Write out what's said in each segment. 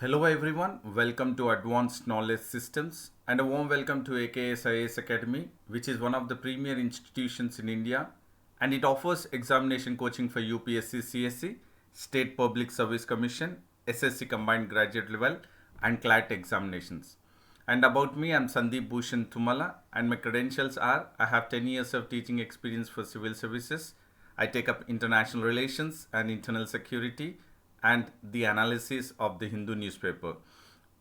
Hello everyone, welcome to Advanced Knowledge Systems and a warm welcome to AKS IAS Academy, which is one of the premier institutions in India, and it offers examination coaching for UPSC CSC, State Public Service Commission, SSC Combined Graduate Level and CLAT examinations. And about me, I'm Sandeep Bhushan Tumala, and my credentials are I have 10 years of teaching experience for civil services. I take up international relations and internal security and the analysis of the Hindu newspaper.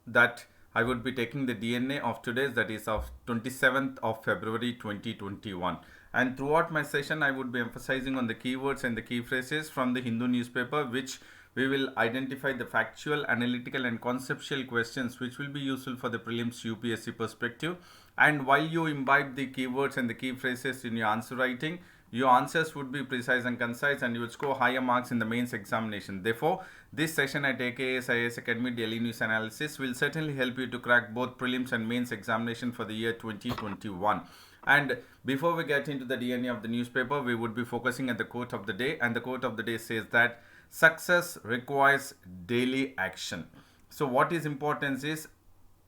That I would be taking the DNA of today's, that is of 27th of February 2021. And throughout my session, I would be emphasizing on the keywords and the key phrases from the Hindu newspaper, which we will identify the factual, analytical and conceptual questions which will be useful for the prelims UPSC perspective. And while you imbibe the keywords and the key phrases in your answer writing, your answers would be precise and concise and you would score higher marks in the mains examination. Therefore, this session at AKS IAS Academy Daily News Analysis will certainly help you to crack both prelims and mains examination for the year 2021. And before we get into the DNA of the newspaper, we would be focusing at the quote of the day, and the quote of the day says that success requires daily action. So what is important is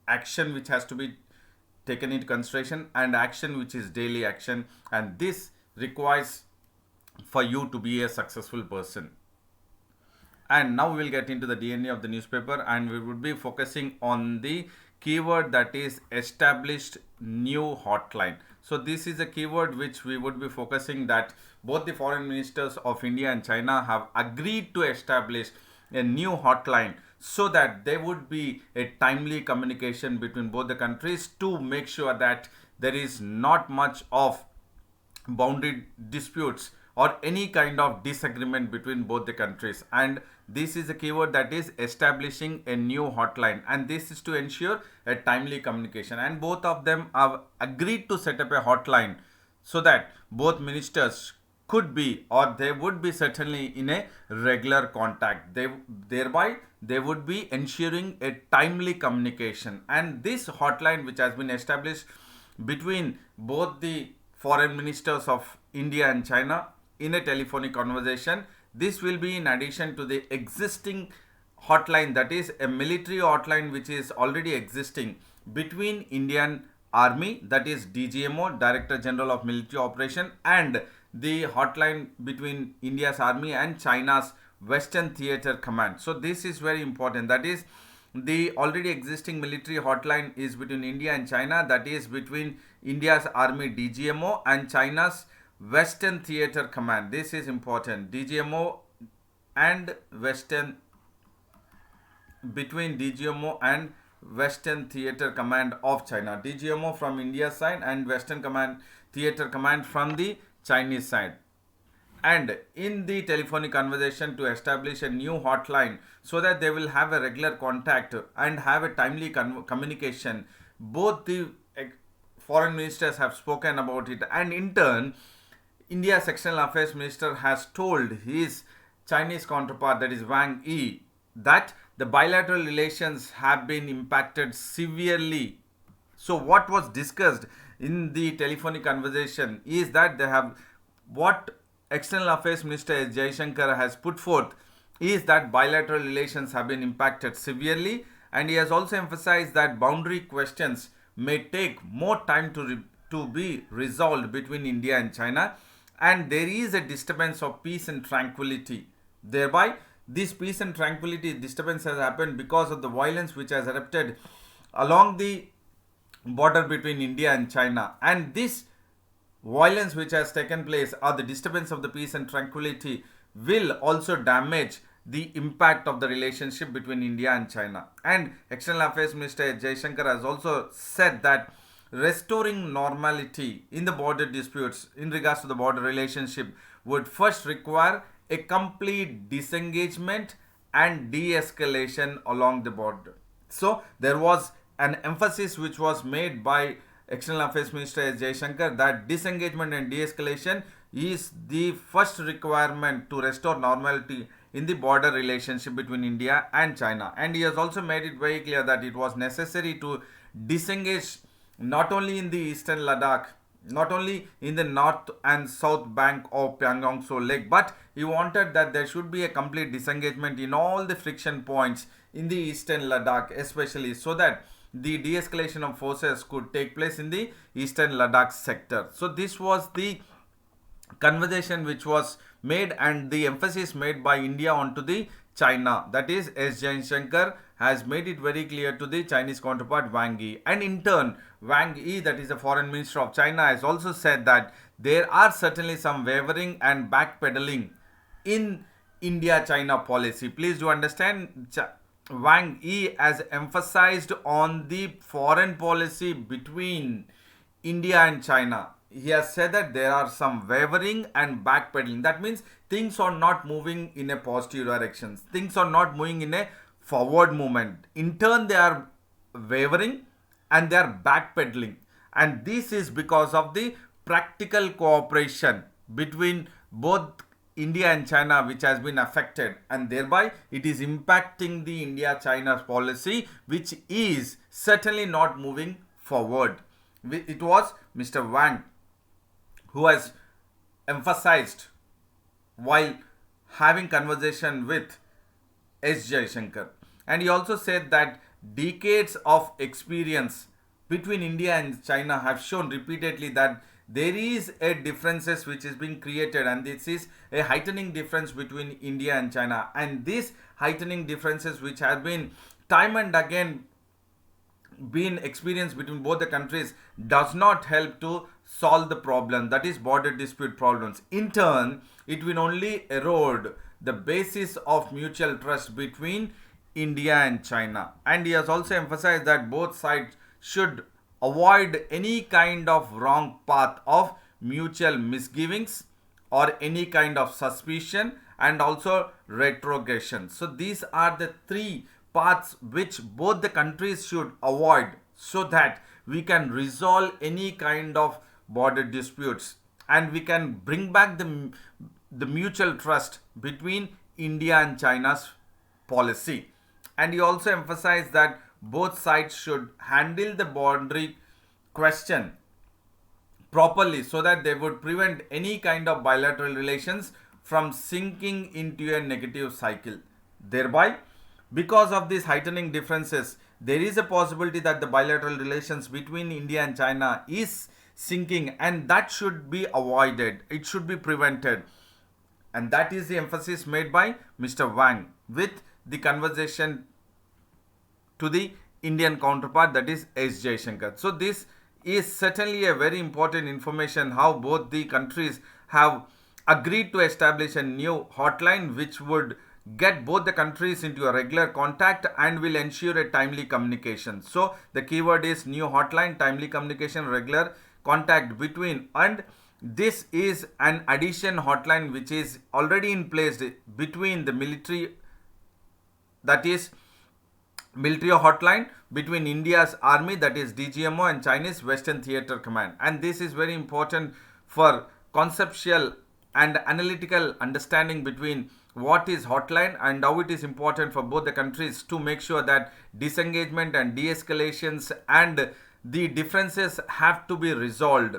action which has to be taken into consideration and action which is daily action, and this requires for you to be a successful person. And now we will get into the DNA of the newspaper, and we would be focusing on the keyword that is established new hotline. So this is a keyword which we would be focusing, that both the foreign ministers of India and China have agreed to establish a new hotline so that there would be a timely communication between both the countries to make sure that there is not much of boundary disputes or any kind of disagreement between both the countries. And this is a keyword that is establishing a new hotline, and this is to ensure a timely communication, and both of them have agreed to set up a hotline so that both ministers could be, or they would be certainly in a regular contact. Thereby they would be ensuring a timely communication. And this hotline which has been established between both the foreign ministers of India and China in a telephonic conversation, this will be in addition to the existing hotline, that is a military hotline which is already existing between Indian Army, that is DGMO, Director General of Military Operation, and the hotline between India's Army and China's Western Theater Command. So this is very important, that is the already existing military hotline is between India and China, that is between India's Army DGMO and China's Western Theater Command. This is important. DGMO and Western, between DGMO and Western Theater Command of China. DGMO from India's side and Western Command Theater Command from the Chinese side. And in the telephonic conversation to establish a new hotline so that they will have a regular contact and have a timely communication. Both the foreign ministers have spoken about it, and in turn India's External Affairs Minister has told his Chinese counterpart, that is Wang Yi, that the bilateral relations have been impacted severely. So what was discussed in the telephonic conversation is that they have, what External Affairs Minister S. Jaishankar has put forth is that bilateral relations have been impacted severely, and he has also emphasized that boundary questions may take more time to be resolved between India and China, and there is a disturbance of peace and tranquility. Thereby, this peace and tranquility disturbance has happened because of the violence which has erupted along the border between India and China, and this violence which has taken place, or the disturbance of the peace and tranquility, will also damage the impact of the relationship between India and China. And External Affairs Minister Jaishankar has also said that restoring normality in the border disputes in regards to the border relationship would first require a complete disengagement and de-escalation along the border. So there was an emphasis which was made by External Affairs Minister S. Jaishankar that disengagement and de-escalation is the first requirement to restore normality in the border relationship between India and China. And he has also made it very clear that it was necessary to disengage not only in the eastern Ladakh not only in the north and south bank of Pangong Tso Lake, but he wanted that there should be a complete disengagement in all the friction points in the eastern Ladakh, especially so that the de-escalation of forces could take place in the eastern Ladakh sector. So this was the conversation which was made and the emphasis made by India onto the China. That is, S. Jaishankar has made it very clear to the Chinese counterpart Wang Yi. And in turn, Wang Yi, that is the foreign minister of China, has also said that there are certainly some wavering and backpedaling in India-China policy. Please do understand, Wang Yi has emphasized on the foreign policy between India and China. He has said that there are some wavering and backpedaling. That means things are not moving in a positive direction. Things are not moving in a forward movement. In turn, they are wavering and they are backpedaling. And this is because of the practical cooperation between both India and China which has been affected, and thereby it is impacting the India-China policy, which is certainly not moving forward. It was Mr. Wang who has emphasized while having conversation with S. Jaishankar. And he also said that decades of experience between India and China have shown repeatedly that there is a differences which is being created, and this is a heightening difference between India and China. And these heightening differences which have been time and again been experienced between both the countries does not help to solve the problem, that is border dispute problems. In turn, it will only erode the basis of mutual trust between India and China. And he has also emphasized that both sides should avoid any kind of wrong path of mutual misgivings or any kind of suspicion and also retrogression. So these are the three paths which both the countries should avoid so that we can resolve any kind of border disputes and we can bring back the mutual trust between India and China's policy. And he also emphasized that both sides should handle the boundary question properly so that they would prevent any kind of bilateral relations from sinking into a negative cycle. Thereby, because of these heightening differences, there is a possibility that the bilateral relations between India and China is sinking, and that should be avoided. It should be prevented. And that is the emphasis made by Mr. Wang with the conversation to the Indian counterpart, that is S. Jaishankar. So this is certainly a very important information how both the countries have agreed to establish a new hotline which would get both the countries into a regular contact and will ensure a timely communication. So the keyword is new hotline, timely communication, regular contact between, and this is an addition hotline which is already in place between the military, that is military hotline between India's army, that is DGMO, and Chinese Western Theater Command. And this is very important for conceptual and analytical understanding between what is hotline and how it is important for both the countries to make sure that disengagement and de-escalations and the differences have to be resolved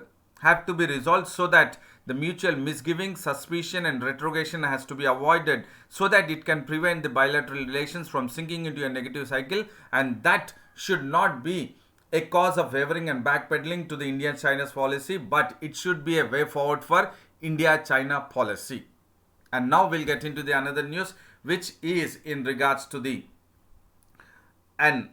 so that the mutual misgiving, suspicion and retrogression has to be avoided so that it can prevent the bilateral relations from sinking into a negative cycle, and that should not be a cause of wavering and backpedaling to the India-China's policy, but it should be a way forward for India-China policy. And now we'll get into the another news, which is in regards to the an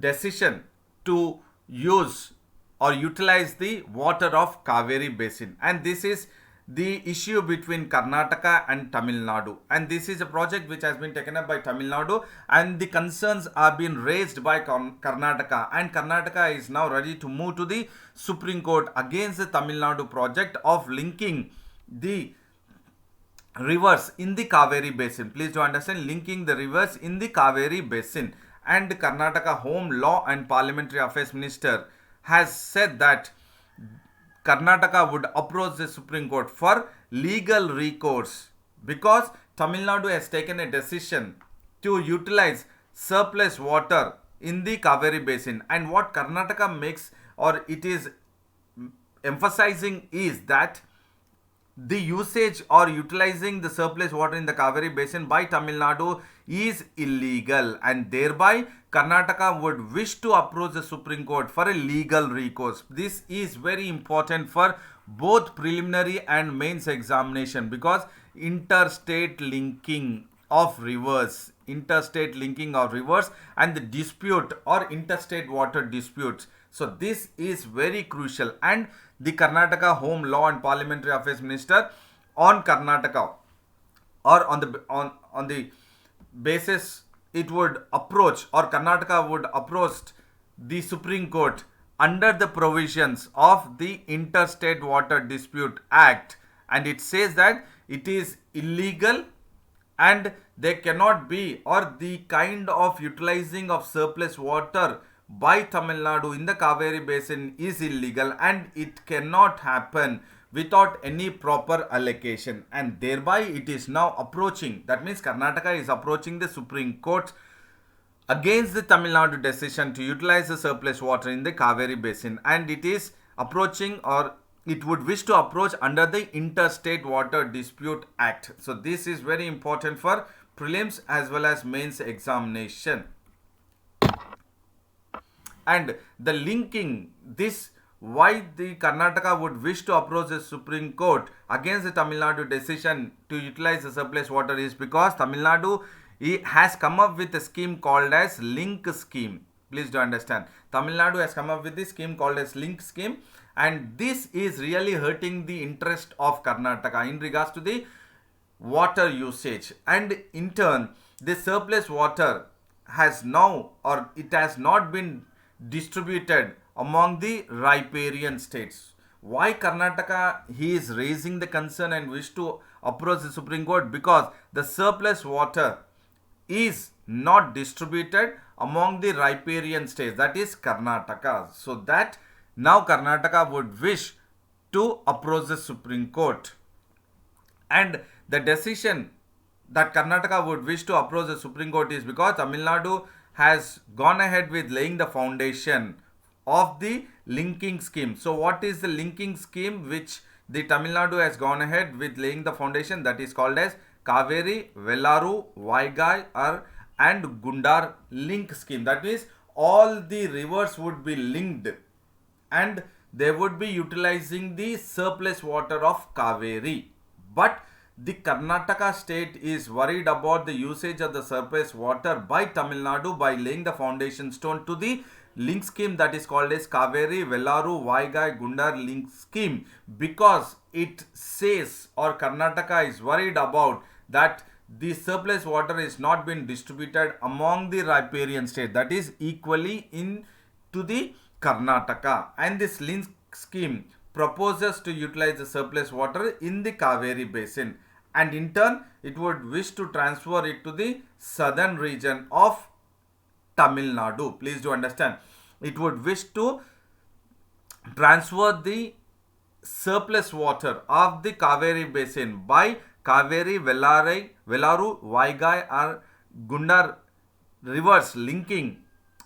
decision to use or utilize the water of Kaveri Basin. And this is the issue between Karnataka and Tamil Nadu. And this is a project which has been taken up by Tamil Nadu, and the concerns are being raised by Karnataka. And Karnataka is now ready to move to the Supreme Court against the Tamil Nadu project of linking the rivers in the Kaveri Basin. Please do understand, linking the rivers in the Kaveri Basin. And Karnataka Home Law and Parliamentary Affairs Minister has said that Karnataka would approach the Supreme Court for legal recourse because Tamil Nadu has taken a decision to utilize surplus water in the Kaveri Basin. And what Karnataka makes, or it is emphasizing is that the usage or utilizing the surplus water in the Kaveri basin by Tamil Nadu is illegal, and thereby Karnataka would wish to approach the Supreme Court for a legal recourse. This is very important for both preliminary and mains examination, because interstate linking of rivers and the dispute or interstate water disputes. So this is very crucial, and the Karnataka Home Law and Parliamentary Affairs Minister on Karnataka, or on the basis, it would approach, or Karnataka would approach the Supreme Court under the provisions of the Interstate Water Dispute Act, and it says that it is illegal and there cannot be, or the kind of utilizing of surplus water by Tamil Nadu in the Kaveri basin is illegal, and it cannot happen without any proper allocation, and thereby it is now approaching, that means Karnataka is approaching the Supreme Court against the Tamil Nadu decision to utilize the surplus water in the Kaveri basin, and it is approaching, or it would wish to approach under the Interstate Water Dispute Act. So this is very important for prelims as well as mains examination. And the linking this, why the Karnataka would wish to approach the Supreme Court against the Tamil Nadu decision to utilize the surplus water, is because Tamil Nadu has come up with a scheme called as link scheme. Please do understand, Tamil Nadu has come up with this scheme called as link scheme, and this is really hurting the interest of Karnataka in regards to the water usage, and in turn the surplus water has now, or it has not been distributed among the riparian states. Why Karnataka he is raising the concern and wish to approach the Supreme Court? Because the surplus water is not distributed among the riparian states, that is Karnataka. So that now Karnataka would wish to approach the Supreme Court, and the decision that Karnataka would wish to approach the Supreme Court is because Tamil Nadu has gone ahead with laying the foundation of the linking scheme. So what is the linking scheme which the Tamil Nadu has gone ahead with laying the foundation? That is called as Kaveri, Vellaru, Vaigai and Gundar link scheme. That means all the rivers would be linked, and they would be utilizing the surplus water of Kaveri. But the Karnataka state is worried about the usage of the surplus water by Tamil Nadu by laying the foundation stone to the link scheme that is called as Kaveri, Vellaru, Vaigai, Gundar link scheme, because it says, or Karnataka is worried about that the surplus water is not being distributed among the riparian state, that is equally into the Karnataka, and this link scheme proposes to utilize the surplus water in the Kaveri basin, and in turn it would wish to transfer it to the southern region of Tamil Nadu. Please do understand, it would wish to transfer the surplus water of the Kaveri basin by Kaveri, Vellaru, Vaigai or Gundar rivers linking,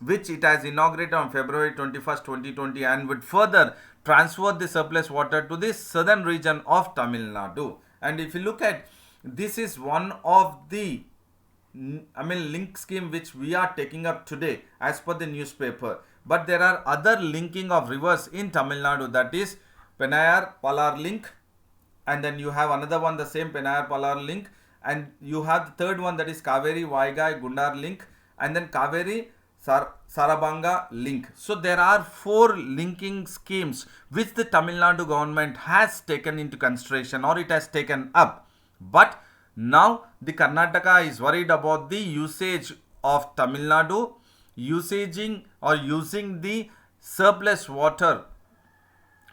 which it has inaugurated on February 21st, 2020, and would further transfer the surplus water to the southern region of Tamil Nadu. And if you look at, this is one of the link scheme which we are taking up today as per the newspaper. But there are other linking of rivers in Tamil Nadu, that is Penayar Palar link, and then you have another one, the same Penayar Palar link, and you have the third one, that is Kaveri, Vaigai, Gundar link, and then Kaveri Sarabanga link. So there are 4 linking schemes which the Tamil Nadu government has taken into consideration, or it has taken up. But now the Karnataka is worried about the usage of Tamil Nadu using the surplus water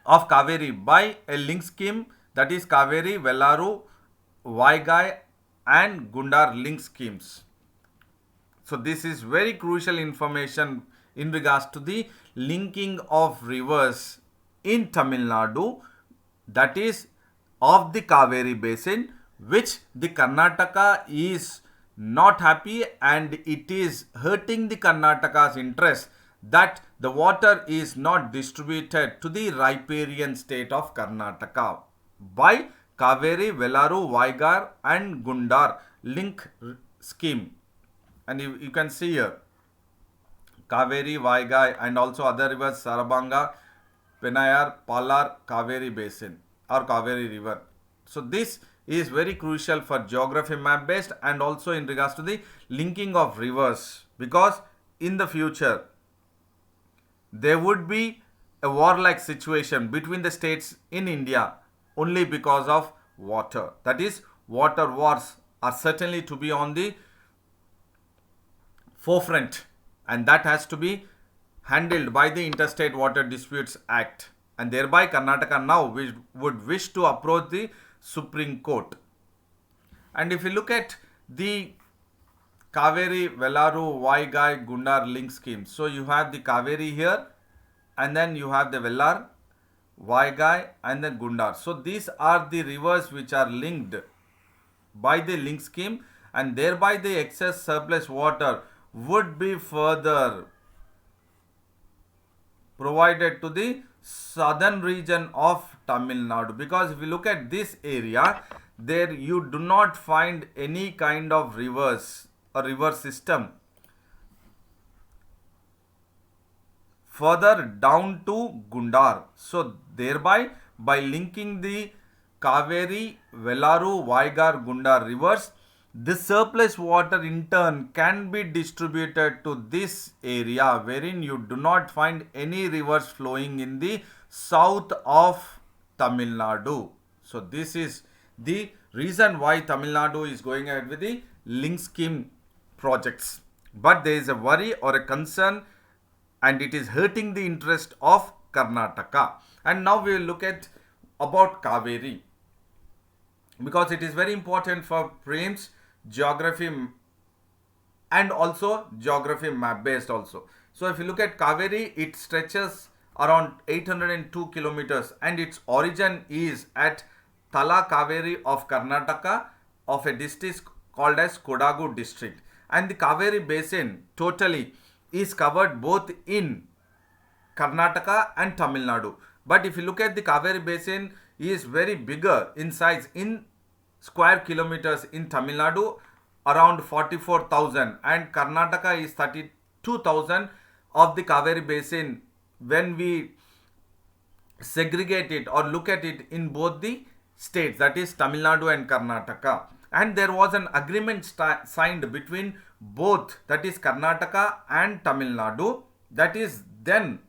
of Kaveri by a link scheme, that is Kaveri, Vellaru, Vaigai and Gundar link schemes. So this is very crucial information in regards to the linking of rivers in Tamil Nadu, that is of the Kaveri basin, which the Karnataka is not happy, and it is hurting the Karnataka's interest that the water is not distributed to the riparian state of Karnataka by Kaveri, Velaru, Vaigar and Gundar link scheme. And you can see here Kaveri, Vaigai and also other rivers Sarabanga, Penayar, Palar, Kaveri basin or Kaveri river. So this is very crucial for geography map based and also in regards to the linking of rivers, because in the future there would be a warlike situation between the states in India only because of water. That is, water wars are certainly to be on the forefront, and that has to be handled by the Interstate Water Disputes Act, and thereby Karnataka now would wish to approach the Supreme Court. And if you look at the Kaveri, Velaru, Vaigai, Gundar link scheme, so you have the Kaveri here and then you have the Velar, Vaigai and then Gundar. So these are the rivers which are linked by the link scheme, and thereby the excess surplus water would be further provided to the southern region of Tamil Nadu, because if you look at this area, there you do not find any kind of rivers or river system further down to Gundar. So thereby by linking the Kaveri, Velaru, Vaigar, Gundar rivers, the surplus water in turn can be distributed to this area wherein you do not find any rivers flowing in the south of Tamil Nadu. So this is the reason why Tamil Nadu is going ahead with the link scheme projects. But there is a worry or a concern, and it is hurting the interest of Karnataka. And now we will look at about Kaveri, because it is very important for prelims, geography and also geography map based also. So if you look at Kaveri, it stretches around 802 kilometers and its origin is at Tala Kaveri of Karnataka, of a district called as Kodagu district. And the Kaveri basin totally is covered both in Karnataka and Tamil Nadu. But if you look at the Kaveri basin, is very bigger in size in square kilometers in Tamil Nadu, around 44,000, and Karnataka is 32,000 of the Kaveri basin when we segregate it or look at it in both the states, that is Tamil Nadu and Karnataka. And there was an agreement signed between both, that is Karnataka and Tamil Nadu, that is then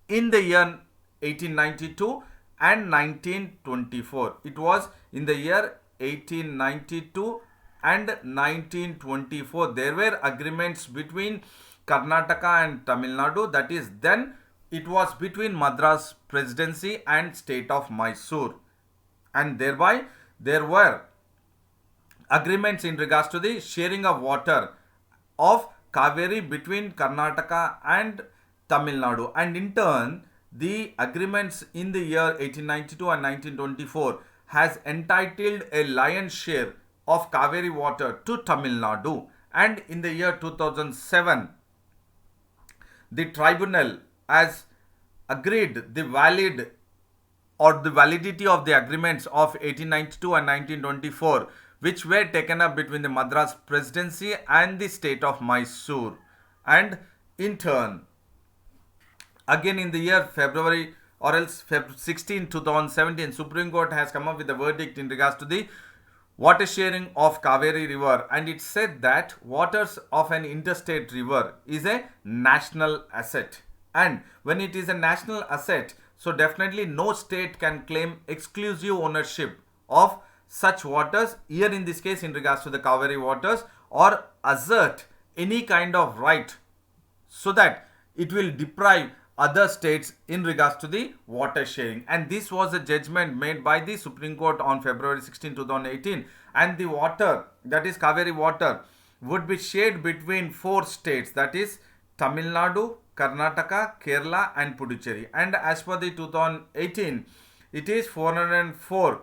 in the year 1892 and 1924. It was in the year 1892 and 1924. There were agreements between Karnataka and Tamil Nadu, that is then it was between Madras Presidency and state of Mysore, and thereby there were agreements in regards to the sharing of water of Kaveri between Karnataka and Tamil Nadu, and in turn the agreements in the year 1892 and 1924 has entitled a lion's share of Kaveri water to Tamil Nadu. And in the year 2007 the tribunal has agreed the valid or the validity of the agreements of 1892 and 1924, which were taken up between the Madras Presidency and the state of Mysore. And in turn, again in the year February or else Feb 16, 2017, Supreme Court has come up with a verdict in regards to the water sharing of Kaveri river, and it said that waters of an interstate river is a national asset, and when it is a national asset, so definitely no state can claim exclusive ownership of such waters, here in this case in regards to the Kaveri waters, or assert any kind of right so that it will deprive other states in regards to the water sharing. And this was a judgment made by the Supreme Court on February 16, 2018, and the water, that is Kaveri water, would be shared between 4 states, that is Tamil Nadu, Karnataka, Kerala and Puducherry. And as per the 2018, it is 404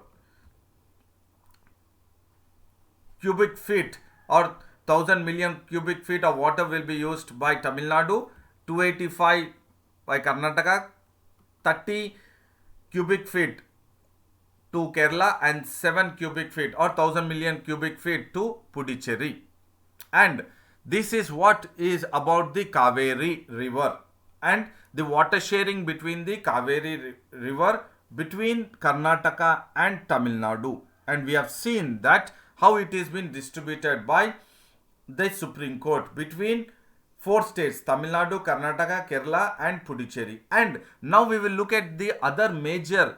cubic feet or 1000 million cubic feet of water will be used by Tamil Nadu, 285 by Karnataka, 30 cubic feet to Kerala, and 7 cubic feet or 1000 million cubic feet to Puducherry. And this is what is about the Kaveri river and the water sharing between the Kaveri river between Karnataka and Tamil Nadu. And we have seen that how it is been distributed by the Supreme Court between 4 states: Tamil Nadu, Karnataka, Kerala and Puducherry. And now we will look at the other major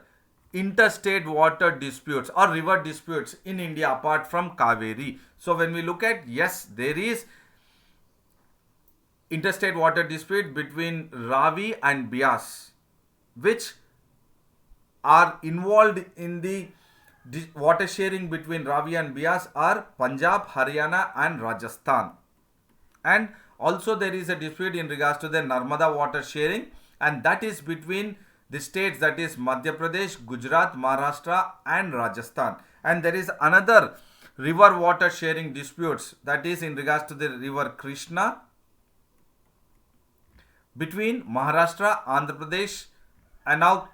interstate water disputes or river disputes in India apart from Kaveri. So when we look at, yes, there is interstate water dispute between Ravi and Beas, which are involved in the water sharing between Ravi and Beas are Punjab, Haryana and Rajasthan. And also there is a dispute in regards to the Narmada water sharing, and that is between the states, that is Madhya Pradesh, Gujarat, Maharashtra and Rajasthan. And there is another river water sharing disputes, that is in regards to the river Krishna between Maharashtra, Andhra Pradesh and now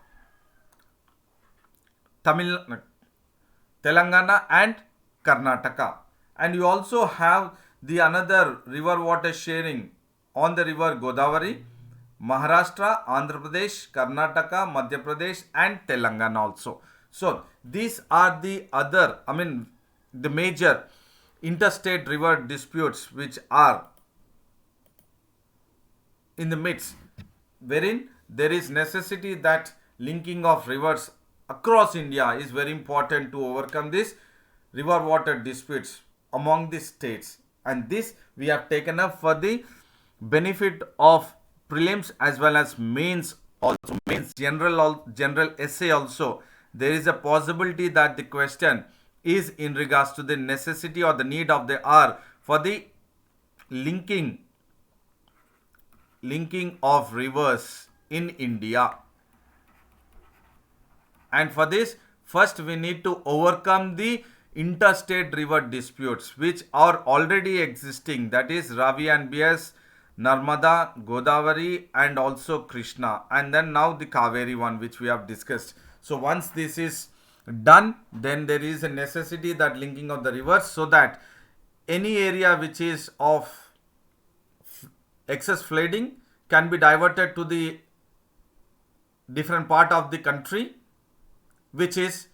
Telangana and Karnataka. And you also have the another river water sharing on the river Godavari, Maharashtra, Andhra Pradesh, Karnataka, Madhya Pradesh and Telangana also. So these are the other, the major interstate river disputes which are in the midst, wherein there is necessity that linking of rivers across India is very important to overcome this river water disputes among the states. And this we have taken up for the benefit of prelims as well as mains also, mains general essay also. There is a possibility that the question is in regards to the necessity or the need of the hour for the linking of rivers in India. And for this, first we need to overcome the interstate river disputes which are already existing, that is Ravi and Beas, Narmada, Godavari and also Krishna, and then now the Kaveri one which we have discussed. So once this is done, then there is a necessity that linking of the rivers, so that any area which is of excess flooding can be diverted to the different part of the country which is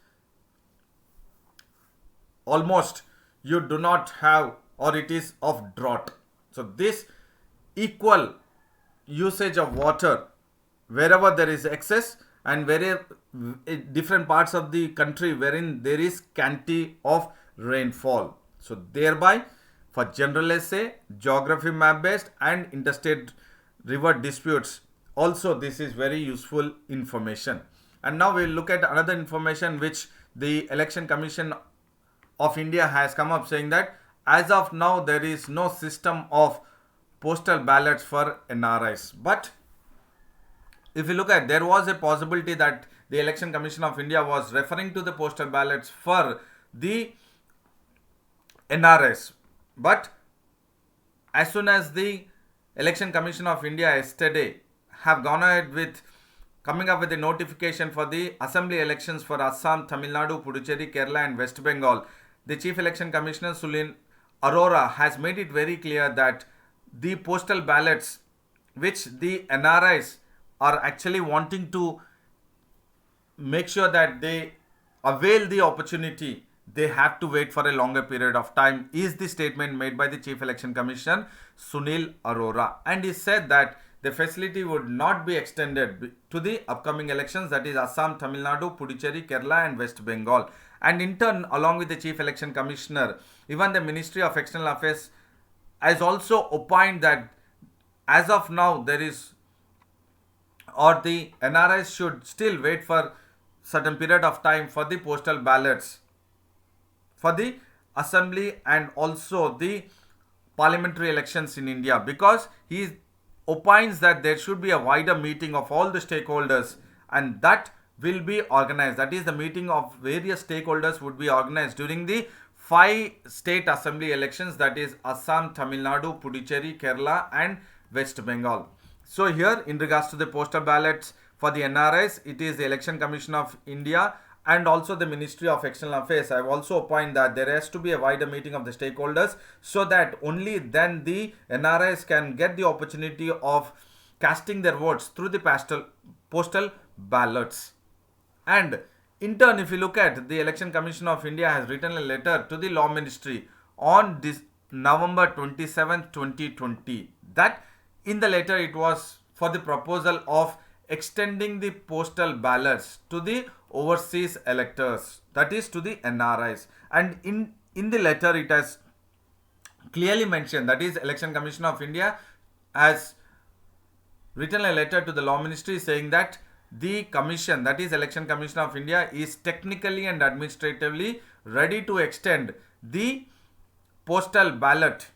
almost you do not have, or it is of drought. So this equal usage of water wherever there is excess and wherever different parts of the country wherein there is scanty of rainfall. So thereby for general essay, geography map based and interstate river disputes also this is very useful information. And now we'll look at another information which the Election Commission of India has come up, saying that as of now there is no system of postal ballots for NRIs. But if you look at, there was a possibility that the Election Commission of India was referring to the postal ballots for the NRIs. But as soon as the Election Commission of India yesterday have gone ahead with coming up with a notification for the assembly elections for Assam, Tamil Nadu, Puducherry, Kerala and West Bengal, the Chief Election Commissioner Sunil Arora has made it very clear that the postal ballots which the NRIs are actually wanting to make sure that they avail the opportunity, they have to wait for a longer period of time, is the statement made by the Chief Election Commissioner Sunil Arora. And he said that the facility would not be extended to the upcoming elections, that is Assam, Tamil Nadu, Puducherry, Kerala and West Bengal. And in turn, along with the Chief Election Commissioner, even the Ministry of External Affairs has also opined that as of now there is, or the NRIs should still wait for certain period of time for the postal ballots for the assembly and also the parliamentary elections in India, because he opines that there should be a wider meeting of all the stakeholders and that will be organized. That is, the meeting of various stakeholders would be organized during the 5 state assembly elections, that is Assam, Tamil Nadu, Puducherry, Kerala and West Bengal. So here, in regards to the postal ballots for the NRIs, it is the Election Commission of India and also the Ministry of External Affairs. I have also opined that there has to be a wider meeting of the stakeholders, so that only then the NRIs can get the opportunity of casting their votes through the postal ballots. And in turn, if you look at, the Election Commission of India has written a letter to the Law Ministry on this November 27th, 2020, that in the letter it was for the proposal of extending the postal ballots to the overseas electors, that is to the NRIs. And in the letter it has clearly mentioned, that is Election Commission of India has written a letter to the Law Ministry saying that the commission, that is Election Commission of India, is technically and administratively ready to extend the postal ballot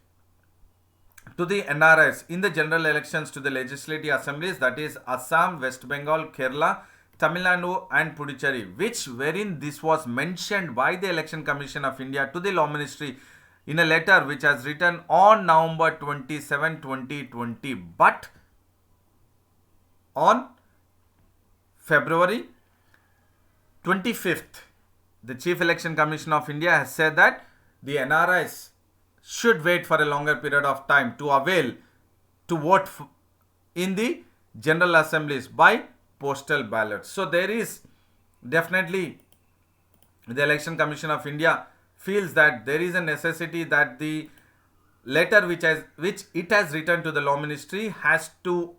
to the NRIs in the general elections to the legislative assemblies, that is Assam, West Bengal, Kerala, Tamil Nadu and Puducherry, wherein this was mentioned by the Election Commission of India to the Law Ministry in a letter which has written on November 27, 2020. But on February 25th, the Chief Election Commission of India has said that the NRIs should wait for a longer period of time to avail to vote in the general assemblies by postal ballots. So there is definitely, the Election Commission of India feels that there is a necessity that the letter which it has written to the Law Ministry has to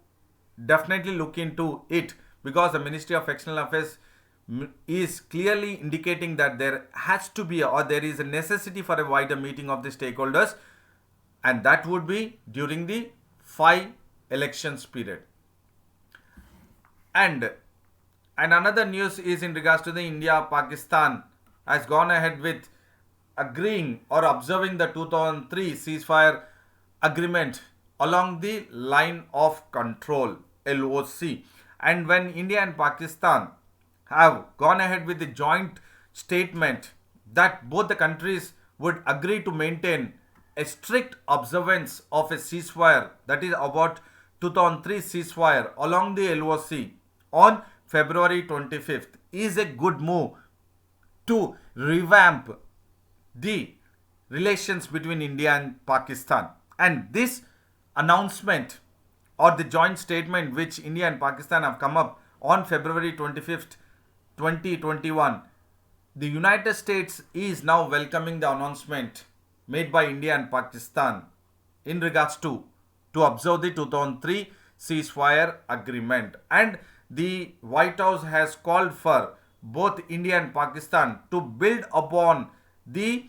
definitely look into it, because the Ministry of External Affairs is clearly indicating that there has to be or there is a necessity for a wider meeting of the stakeholders, and that would be during the 5 elections period. And another news is in regards to the India-Pakistan has gone ahead with agreeing or observing the 2003 ceasefire agreement along the line of control, LOC. And when India and Pakistan have gone ahead with the joint statement that both the countries would agree to maintain a strict observance of a ceasefire, that is about 2003 ceasefire along the LOC on February 25th, is a good move to revamp the relations between India and Pakistan. And this announcement or the joint statement which India and Pakistan have come up on February 25th, 2021, the United States is now welcoming the announcement made by India and Pakistan in regards to observe the 2003 ceasefire agreement. And the White House has called for both India and Pakistan to build upon the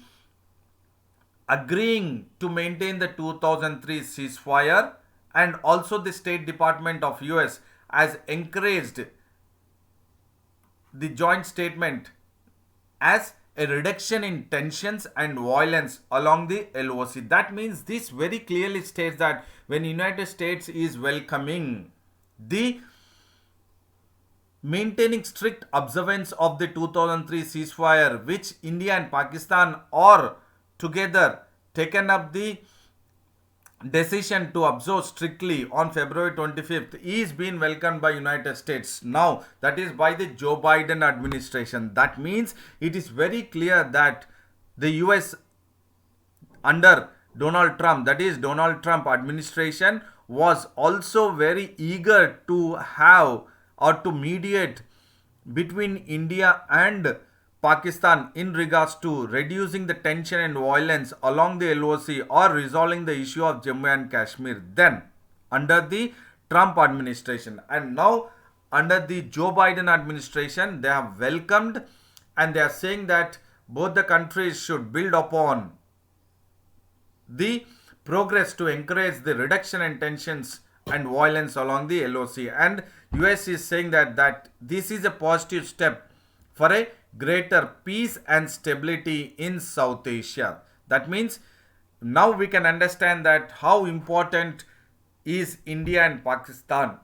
agreeing to maintain the 2003 ceasefire, and also the State Department of US has encouraged the joint statement as a reduction in tensions and violence along the LOC. That means this very clearly states that when United States is welcoming the maintaining strict observance of the 2003 ceasefire, which India and Pakistan are together taken up the decision to observe strictly on February 25th, is being welcomed by United States now, that is by the Joe Biden administration. That means it is very clear that the US under Donald Trump, that is Donald Trump administration, was also very eager to have or to mediate between India and Pakistan in regards to reducing the tension and violence along the LOC or resolving the issue of Jammu and Kashmir, then under the Trump administration. And now under the Joe Biden administration, they have welcomed and they are saying that both the countries should build upon the progress to encourage the reduction in tensions and violence along the LOC. And US is saying that this is a positive step for a greater peace and stability in South Asia. That means now we can understand that how important is India and Pakistan,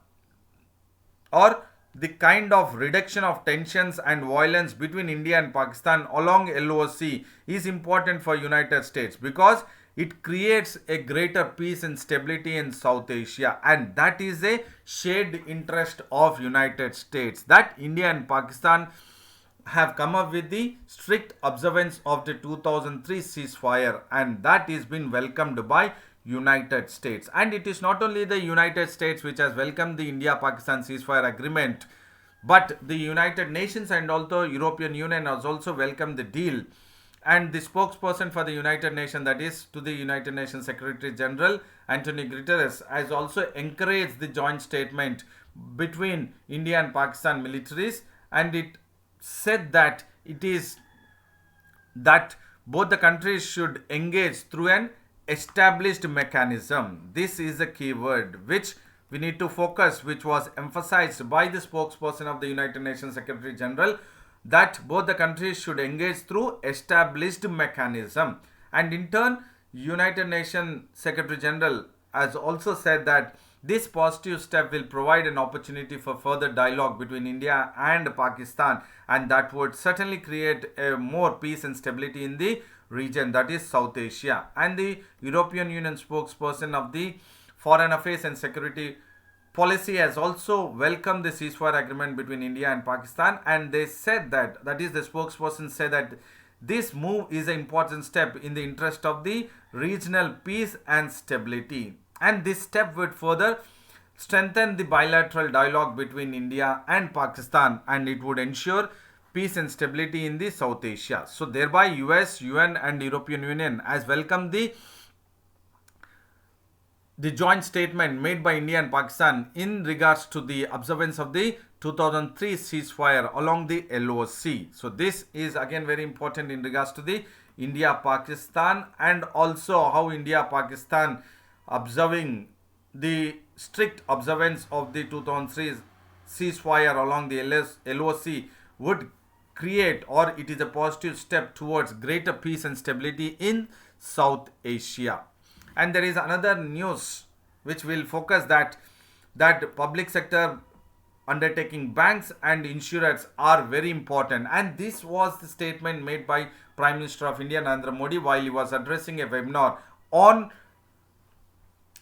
or the kind of reduction of tensions and violence between India and Pakistan along LOC is important for United States, because it creates a greater peace and stability in South Asia, and that is a shared interest of United States, that India and Pakistan have come up with the strict observance of the 2003 ceasefire, and that is been welcomed by United States. And it is not only the United States which has welcomed the India Pakistan ceasefire agreement, but the United Nations and also European Union has also welcomed the deal. And the spokesperson for the United Nations, that is to the United Nations Secretary General Antonio Guterres, has also encouraged the joint statement between India and Pakistan militaries, and it said that it is that both the countries should engage through an established mechanism. This is a key word which we need to focus, which was emphasized by the spokesperson of the United Nations Secretary General, that both the countries should engage through established mechanism. And in turn, United Nations Secretary General has also said that this positive step will provide an opportunity for further dialogue between India and Pakistan, and that would certainly create a more peace and stability in the region, that is South Asia. And the European Union spokesperson of the Foreign Affairs and Security Policy has also welcomed the ceasefire agreement between India and Pakistan, and they said that is the spokesperson said that this move is an important step in the interest of the regional peace and stability, and this step would further strengthen the bilateral dialogue between India and Pakistan, and it would ensure peace and stability in the South Asia. So thereby US, UN and European Union has welcomed the joint statement made by India and Pakistan in regards to the observance of the 2003 ceasefire along the LOC. So this is again very important in regards to the India-Pakistan, and also how India-Pakistan observing the strict observance of the 2003 ceasefire along the LOC would create, or it is a positive step towards greater peace and stability in South Asia. And there is another news which will focus that public sector undertaking, banks and insurers are very important. And this was the statement made by Prime Minister of India Narendra Modi while he was addressing a webinar on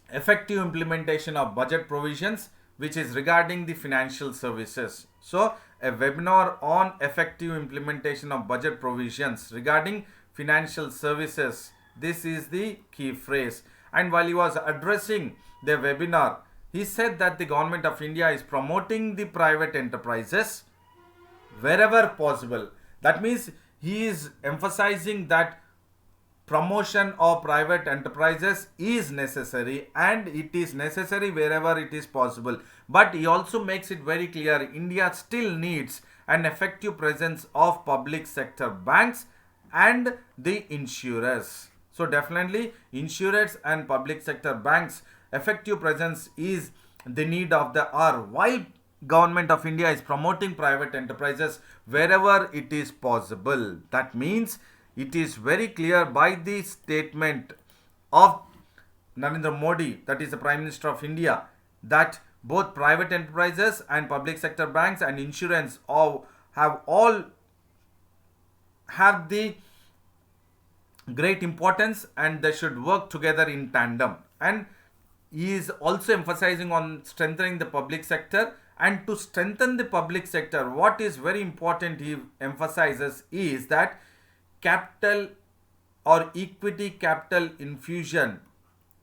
effective implementation of budget provisions, which is regarding the financial services. So a webinar on effective implementation of budget provisions regarding financial services, this is the key phrase. And while he was addressing the webinar, he said that the government of India is promoting the private enterprises wherever possible. That means he is emphasizing that promotion of private enterprises is necessary, and it is necessary wherever it is possible. But he also makes it very clear India still needs an effective presence of public sector banks and the insurers. So definitely insurers and public sector banks effective presence is the need of the hour, while government of India is promoting private enterprises wherever it is possible. That means it is very clear by the statement of Narendra Modi, that is the Prime Minister of India, that both private enterprises and public sector banks and insurance all have the great importance, and they should work together in tandem. And he is also emphasizing on strengthening the public sector. And to strengthen the public sector, what is very important he emphasizes is that capital or equity capital infusion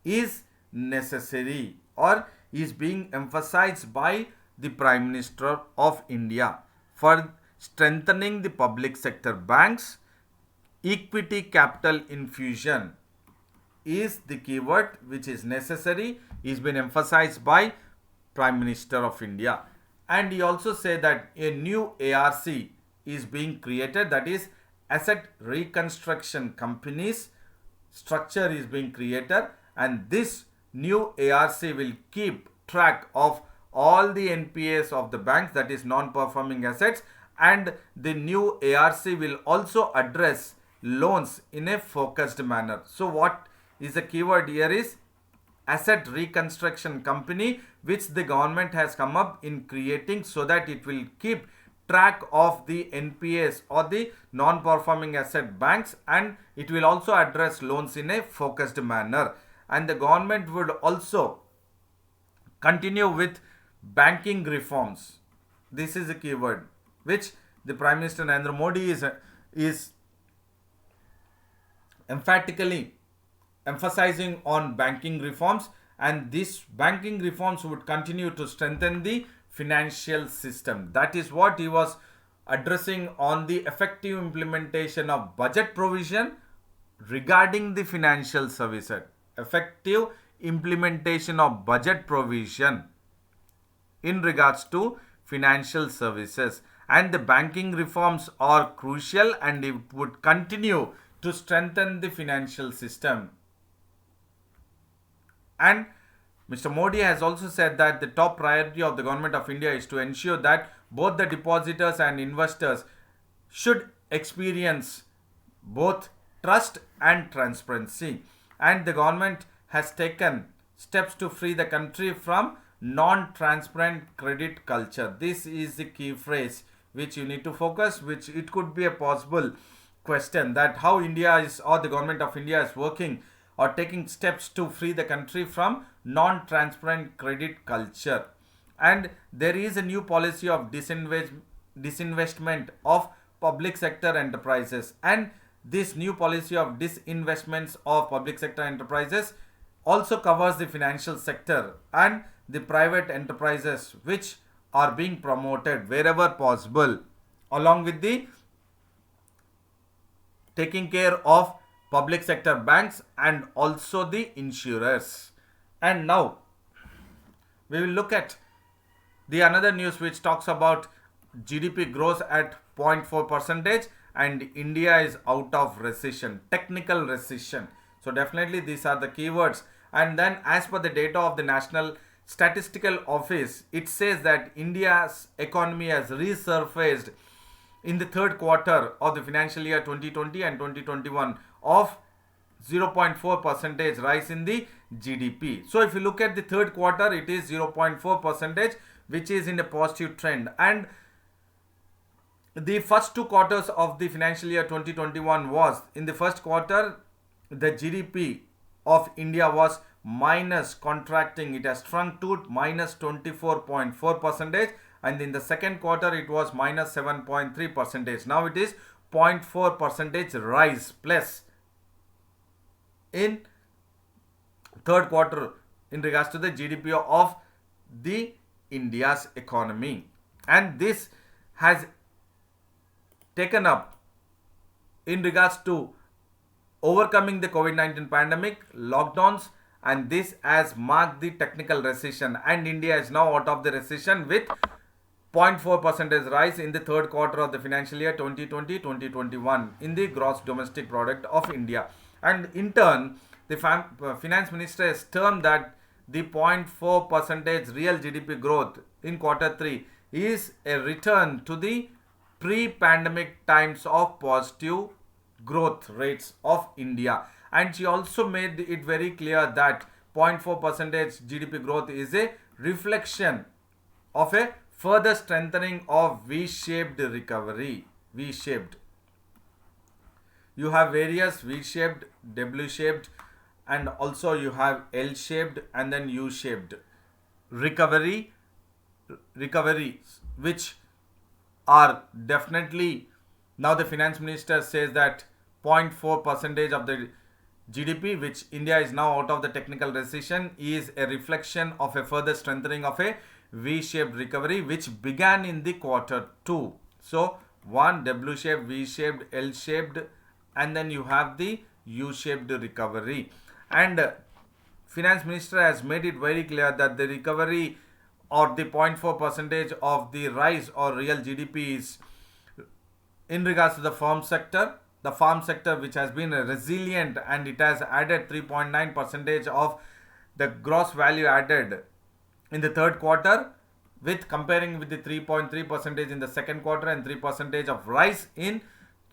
is necessary, or is being emphasized by the Prime Minister of India for strengthening the public sector banks. Equity capital infusion is the keyword which is necessary, is been emphasized by Prime Minister of India. And he also said that a new ARC is being created, that is asset reconstruction companies structure is being created, and this new ARC will keep track of all the NPAs of the banks, that is non-performing assets, and the new ARC will also address loans in a focused manner. So what is the keyword here is asset reconstruction company, which the government has come up in creating, so that it will keep track of the NPAs or the non-performing asset banks, and it will also address loans in a focused manner. And the government would also continue with banking reforms. This is a keyword which the Prime Minister Narendra Modi is emphatically emphasizing on banking reforms, and these banking reforms would continue to strengthen the financial system. That is what he was addressing on the effective implementation of budget provision regarding the financial services. Effective implementation of budget provision in regards to financial services, and the banking reforms are crucial and it would continue to strengthen the financial system. And Mr. Modi has also said that the top priority of the government of India is to ensure that both the depositors and investors should experience both trust and transparency. And the government has taken steps to free the country from non-transparent credit culture. This is the key phrase which you need to focus, which it could be a possible question, that how India is, or the government of India is working or taking steps to free the country from non-transparent credit culture. And there is a new policy of disinvestment of public sector enterprises, and this new policy of disinvestments of public sector enterprises also covers the financial sector and the private enterprises which are being promoted wherever possible, along with the taking care of public sector banks and also the insurers. And now we will look at the another news which talks about GDP grows at 0.4 percentage and India is out of recession, technical recession. So definitely these are the keywords. And then as per the data of the National Statistical Office, it says that India's economy has resurfaced in the third quarter of the financial year 2020 and 2021 of 0.4 percentage rise in the GDP. So if you look at the third quarter, it is 0.4 percentage, which is in a positive trend. And the first two quarters of the financial year 2021 was, in the first quarter, the GDP of India was minus, contracting. It has shrunk to minus 24.4 percentage, and in the second quarter it was minus 7.3 percentage. Now it is 0.4 percentage rise plus in third quarter in regards to the GDP of the India's economy. And this has taken up in regards to overcoming the COVID-19 pandemic, lockdowns, and this has marked the technical recession, and India is now out of the recession with 0.4 percentage rise in the third quarter of the financial year 2020-2021 in the gross domestic product of India. And in turn, the finance minister has termed that the 0.4 percentage real GDP growth in quarter 3 is a return to the pre-pandemic times of positive growth rates of India. And she also made it very clear that 0.4 percentage GDP growth is a reflection of a further strengthening of V-shaped recovery. V-shaped. You have various V-shaped, W-shaped, and also you have L-shaped and then U-shaped recoveries, which are definitely, now the finance minister says that 0.4 percentage of the GDP, which India is now out of the technical recession, is a reflection of a further strengthening of a V-shaped recovery which began in the quarter 2. So one W-shaped, V-shaped, L-shaped, and then you have the U-shaped recovery. And finance minister has made it very clear that the recovery or the 0.4 percentage of the rise or real GDP is in regards to the farm sector, which has been resilient, and it has added 3.9 percentage of the gross value added in the third quarter, with comparing with the 3.3 percentage in the second quarter and 3 percentage of rise in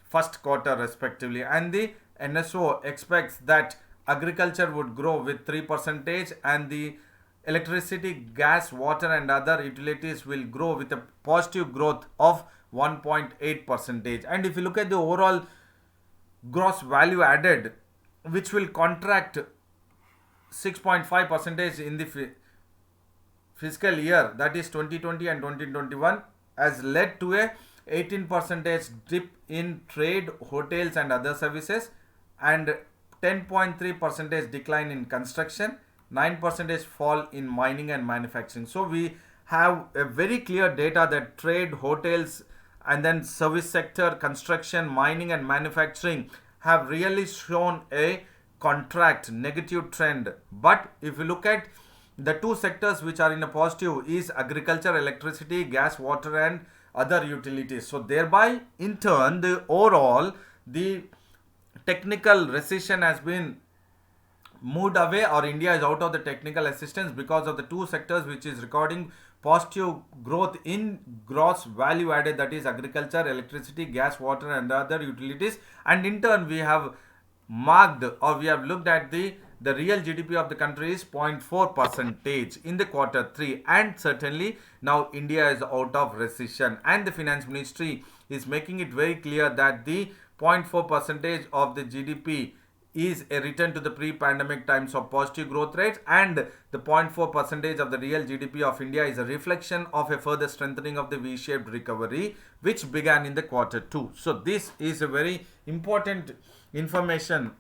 first quarter respectively. And the NSO expects that agriculture would grow with 3 percentage, and the electricity, gas, water and other utilities will grow with a positive growth of 1.8 percentage. And if you look at the overall gross value added, which will contract 6.5 percentage in the fiscal year, that is 2020 and 2021, has led to a 18 percentage dip in trade, hotels and other services, and 10.3 percentage decline in construction, 9 percentage fall in mining and manufacturing. So we have a very clear data that trade, hotels and then service sector, construction, mining and manufacturing have really shown a contract negative trend. But if you look at the two sectors which are in a positive is agriculture, electricity, gas, water and other utilities. So thereby in turn the overall the technical recession has been moved away, or India is out of the technical assistance because of the two sectors which is recording positive growth in gross value added, that is agriculture, electricity, gas, water and other utilities. And in turn we have marked, or we have looked at the real GDP of the country is 0.4 percentage in the quarter 3, and certainly now India is out of recession, and the finance ministry is making it very clear that the 0.4 percentage of the GDP is a return to the pre-pandemic times of positive growth rates, and the 0.4 percentage of the real GDP of India is a reflection of a further strengthening of the V-shaped recovery which began in the quarter 2. So this is a very important information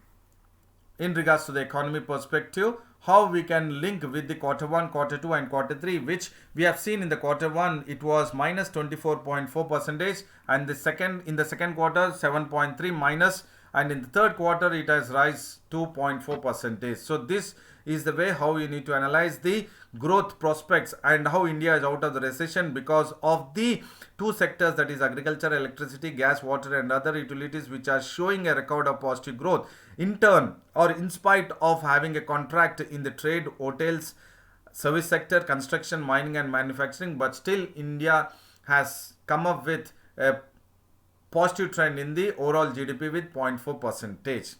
in regards to the economy perspective, how we can link with the quarter 1, quarter 2 and quarter 3, which we have seen in the quarter 1 it was minus 24.4 percentage, and in the second quarter 7.3 minus, and in the third quarter it has rise 2.4 percentage. So this is the way how you need to analyze the growth prospects and how India is out of the recession because of the two sectors, that is agriculture, electricity, gas, water and other utilities, which are showing a record of positive growth. In turn, or in spite of having a contract in the trade, hotels, service sector, construction, mining and manufacturing, but still India has come up with a positive trend in the overall GDP with 0.4 percentage.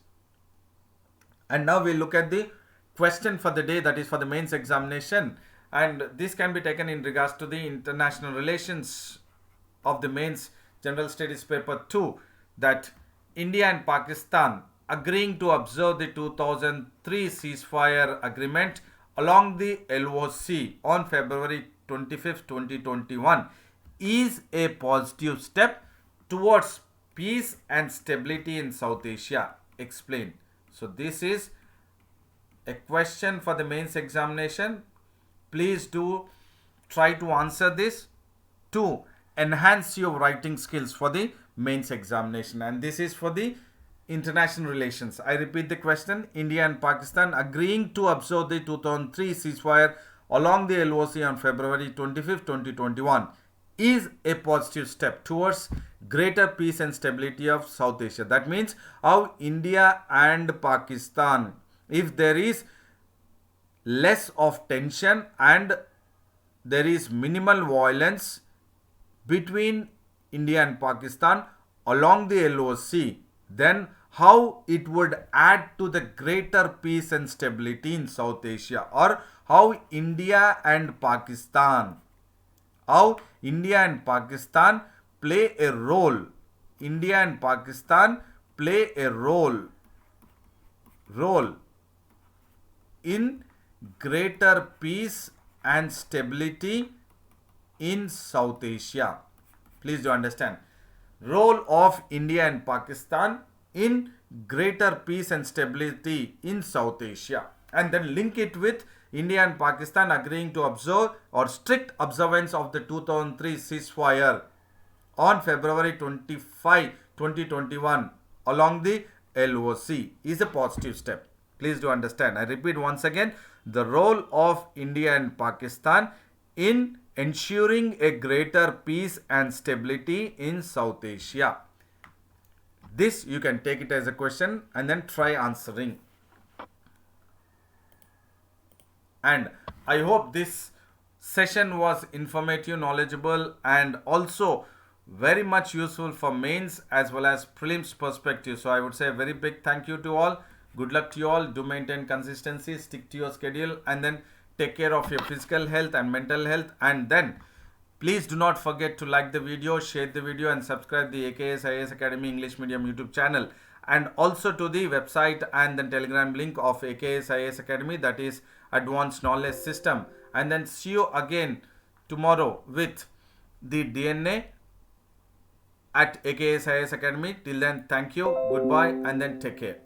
And now we look at the question for the day, that is for the mains examination, and this can be taken in regards to the international relations of the mains general studies paper 2, that India and Pakistan agreeing to observe the 2003 ceasefire agreement along the LOC on February 25th, 2021 is a positive step towards peace and stability in South Asia. Explain. So this is a question for the mains examination. Please do try to answer this to enhance your writing skills for the mains examination, and this is for the international relations. I repeat the question: India and Pakistan agreeing to observe the 2003 ceasefire along the LOC on February 25th, 2021 is a positive step towards greater peace and stability of South Asia. That means how India and Pakistan, if there is less of tension and there is minimal violence between India and Pakistan along the LOC, then how it would add to the greater peace and stability in South Asia, or how India and Pakistan play a role. India and Pakistan play a role in greater peace and stability in South Asia. Please do understand. Role of India and Pakistan in greater peace and stability in South Asia. And then link it with India and Pakistan agreeing to observe or strict observance of the 2003 ceasefire on February 25, 2021 along the LOC is a positive step. Please do understand. I repeat once again, the role of India and Pakistan in ensuring a greater peace and stability in South Asia. This you can take it as a question and then try answering. And I hope this session was informative, knowledgeable and also very much useful for mains as well as prelims perspective. So I would say a very big thank you to all. Good luck to you all. Do maintain consistency, stick to your schedule and then take care of your physical health and mental health, and then Please do not forget to like the video, share the video, and subscribe the AKS IAS Academy English Medium YouTube channel, and also to the website and the Telegram link of AKS IAS Academy, that is Advanced Knowledge System. And then see you again tomorrow with the DNA at AKS IAS Academy. Till then, thank you, goodbye, and then take care.